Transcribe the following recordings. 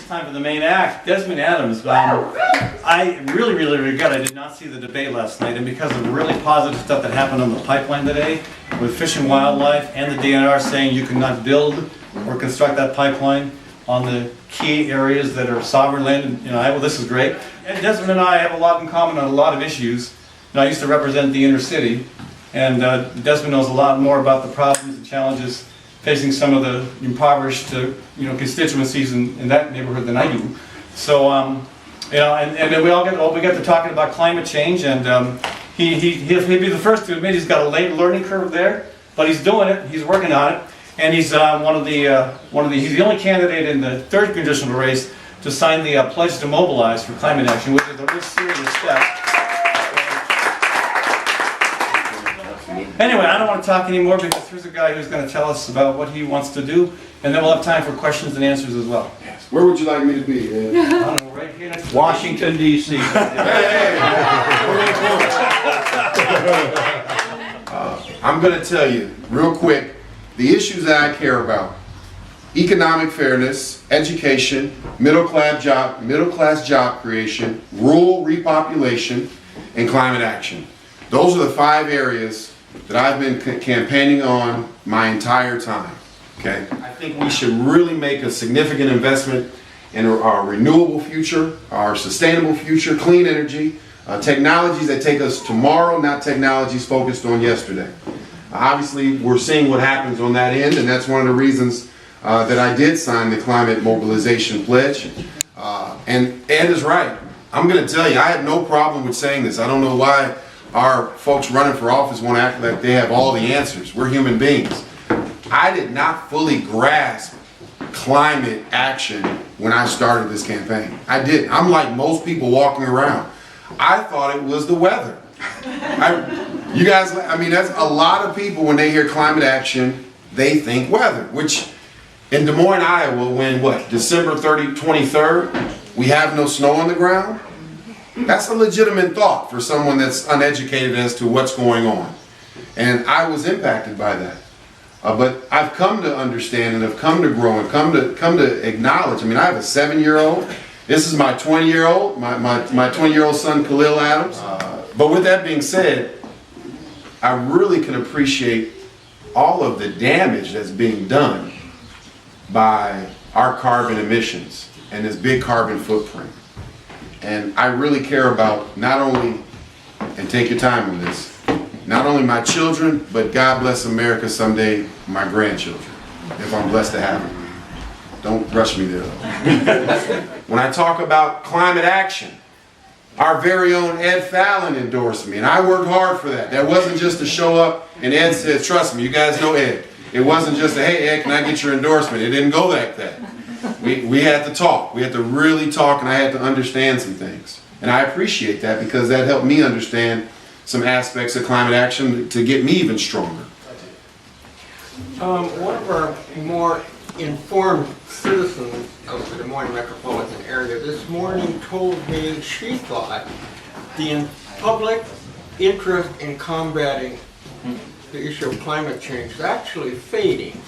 Time for the main act. Desmund Adams. I really regret I did not see the debate last night, and because of the really positive stuff that happened on the pipeline today, with Fish and Wildlife and the DNR saying you cannot build or construct that pipeline on the key areas that are sovereign land, and well, this is great. And Desmond and I have a lot in common on a lot of issues. I used to represent the inner city, and Desmond knows a lot more about the problems and challenges facing some of the impoverished constituencies in that neighborhood than I do. So and then we get to talking about climate change, and he'll be the first to admit he's got a late learning curve there, but he's doing it, he's working on it, and he's he's the only candidate in the third congressional race to sign the pledge to mobilize for climate action, which is a real serious step. Anyway, I don't want to talk anymore because here's a guy who's going to tell us about what he wants to do, and then we'll have time for questions and answers as well. Yes. Where would you like me to be, Ed? I don't know, right here next to Washington, D.C. I'm going to tell you real quick the issues that I care about: economic fairness, education, middle class job creation, rural repopulation, and climate action. Those are the 5 areas that I've been campaigning on my entire time. Okay, I think we should really make a significant investment in our renewable future, our sustainable future, clean energy, technologies that take us tomorrow, not technologies focused on yesterday. Obviously, we're seeing what happens on that end, and that's one of the reasons that I did sign the Climate Mobilization Pledge. And Ed is right. I'm going to tell you, I have no problem with saying this. I don't know why our folks running for office want to act like they have all the answers. We're human beings. I did not fully grasp climate action when I started this campaign. I didn't. I'm like most people walking around. I thought it was the weather. You guys, that's a lot of people when they hear climate action, they think weather, which in Des Moines, Iowa, when December 23rd, we have no snow on the ground. That's a legitimate thought for someone that's uneducated as to what's going on. And I was impacted by that. But I've come to understand, and I've come to grow, and come to acknowledge. I have a 7-year-old. This is my 20-year-old, my 20-year-old son, Khalil Adams. But with that being said, I really can appreciate all of the damage that's being done by our carbon emissions and this big carbon footprint. And I really care about not only, and take your time on this, not only my children, but God bless America someday, my grandchildren, if I'm blessed to have them. Don't rush me there though. When I talk about climate action, our very own Ed Fallon endorsed me, and I worked hard for that. That wasn't just to show up and Ed said, trust me, you guys know Ed. It wasn't just a, hey Ed, can I get your endorsement? It didn't go like that. We had to talk. We had to really talk, and I had to understand some things. And I appreciate that because that helped me understand some aspects of climate action to get me even stronger. One of our more informed citizens of the Des Moines metropolitan area this morning told me she thought the public interest in combating the issue of climate change is actually fading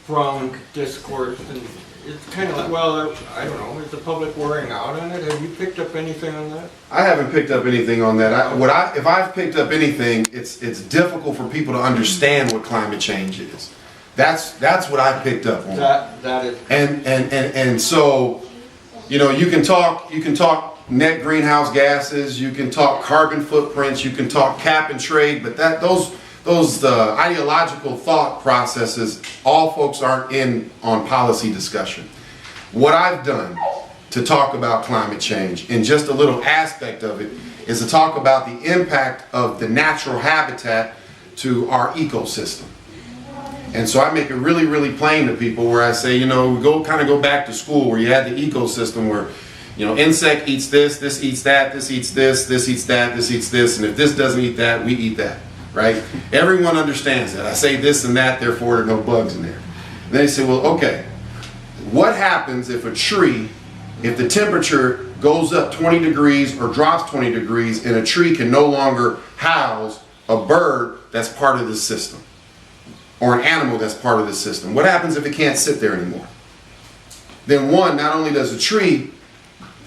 from discourse, and it's kind of like, well, I don't know, is the public wearing out on it? Have you picked up anything on that? I haven't picked up anything on that. If I've picked up anything, it's difficult for people to understand what climate change is. That's what I picked up on. That is. And so, you can talk net greenhouse gases, you can talk carbon footprints, you can talk cap and trade, but those ideological thought processes, all folks aren't in on policy discussion. What I've done to talk about climate change, in just a little aspect of it, is to talk about the impact of the natural habitat to our ecosystem. And so I make it really, really plain to people where I say, we go back to school where you had the ecosystem where, insect eats this, this eats that, this eats this, this eats that, this eats this, and if this doesn't eat that, we eat that. Right? Everyone understands that. I say this and that, therefore there are no bugs in there. And they say, well, okay, what happens if a tree, if the temperature goes up 20 degrees or drops 20 degrees and a tree can no longer house a bird that's part of the system or an animal that's part of the system? What happens if it can't sit there anymore? then one, not only does the tree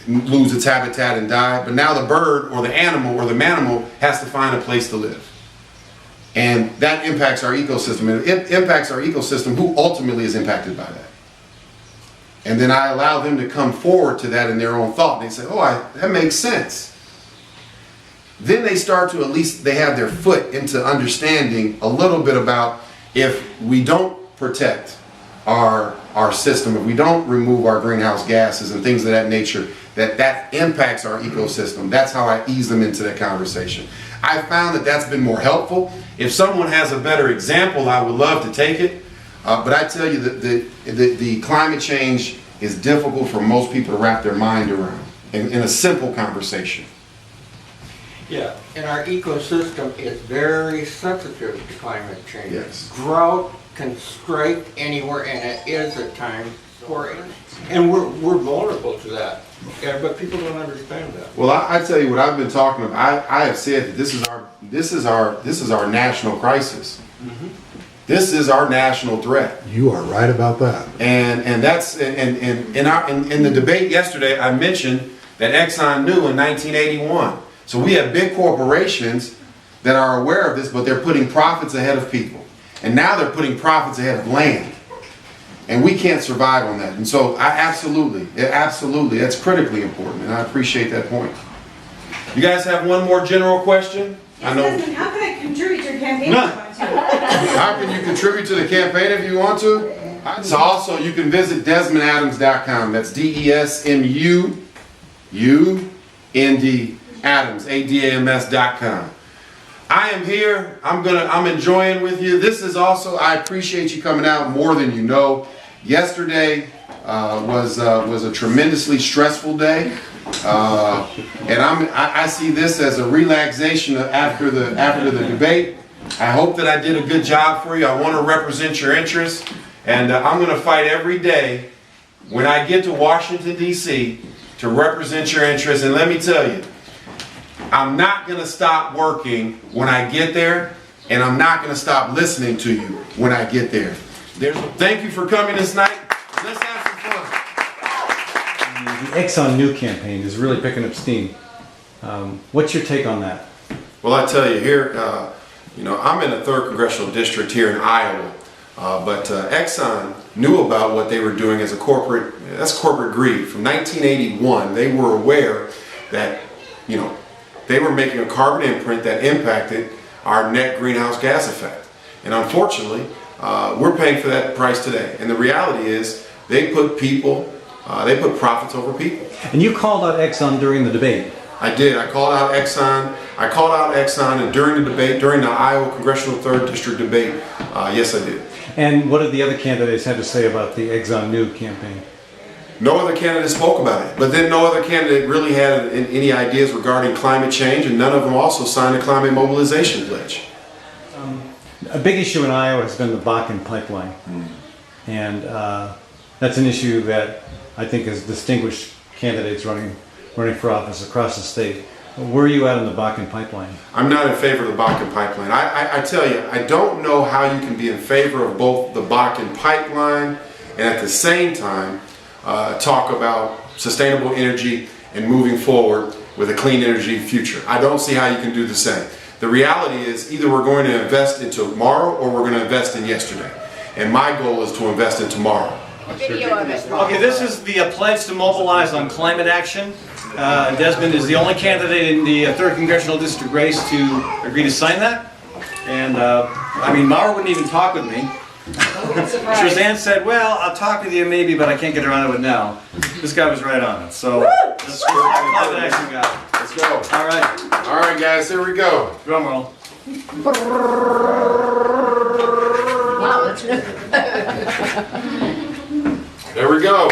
lose its habitat and die, but now the bird or the animal or the manimal has to find a place to live. And that impacts our ecosystem. And it impacts our ecosystem. Who ultimately is impacted by that? And then I allow them to come forward to that in their own thought. They say, oh, that makes sense. Then they start to, at least they have their foot into understanding a little bit about, if we don't protect our system, if we don't remove our greenhouse gases and things of that nature, that impacts our ecosystem. That's how I ease them into that conversation. I found that that's been more helpful. If someone has a better example, I would love to take it. But I tell you that the climate change is difficult for most people to wrap their mind around in a simple conversation. Yeah, and our ecosystem is very sensitive to climate change. Yes. Drought can strike anywhere, and it is at times for it. And we're vulnerable to that. Yeah, but people don't understand that. Well, I tell you what I've been talking about. I have said that this is our national crisis. Mm-hmm. This is our national threat. You are right about that. And that's in the debate yesterday, I mentioned that Exxon knew in 1981. So we have big corporations that are aware of this, but they're putting profits ahead of people. And now they're putting profits ahead of land. And we can't survive on that. And so absolutely, that's critically important. And I appreciate that point. You guys have one more general question? I know. Desmond, how can I contribute to your campaign if you want to? How can you contribute to the campaign if you want to? So also you can visit DesmundAdams.com. That's DesmundAdams, Adams.com. I am here. I'm enjoying with you. This is also, I appreciate you coming out more than you know. Yesterday was a tremendously stressful day. And I see this as a relaxation after the debate. I hope that I did a good job for you. I want to represent your interests, and I'm going to fight every day when I get to Washington, D.C. to represent your interests. And let me tell you, I'm not going to stop working when I get there, and I'm not going to stop listening to you when I get there. Thank you for coming this night. Let's have some fun. The Exxon New campaign is really picking up steam. What's your take on that? Well, I tell you here, I'm in the 3rd Congressional District here in Iowa, but Exxon knew about what they were doing as a corporate, that's corporate greed. From 1981, they were aware that, they were making a carbon imprint that impacted our net greenhouse gas effect. And unfortunately, we're paying for that price today. And the reality is, they put profits over people. And you called out Exxon during the debate. I did. I called out Exxon, and during the debate, during the Iowa Congressional 3rd District debate, yes, I did. And what did the other candidates have to say about the Exxon New campaign? No other candidate spoke about it, but then no other candidate really had any ideas regarding climate change, and none of them also signed a climate mobilization pledge. A big issue in Iowa has been the Bakken pipeline. And that's an issue that I think has distinguished candidates running for office across the state. Where are you at on the Bakken pipeline? I'm not in favor of the Bakken pipeline. I tell you, I don't know how you can be in favor of both the Bakken pipeline and at the same time talk about sustainable energy and moving forward with a clean energy future. I don't see how you can do the same. The reality is, either we're going to invest in tomorrow or we're going to invest in yesterday. And my goal is to invest in tomorrow. Okay, this is the pledge to mobilize on climate action. Desmond is the only candidate in the 3rd Congressional District race to agree to sign that. And Mara wouldn't even talk with me. Shazan said, well, I'll talk with you maybe, but I can't get around to it now. This guy was right on it. So, this is our climate action guy. Let's go. All right. All right, guys, here we go. Drum roll. There we go.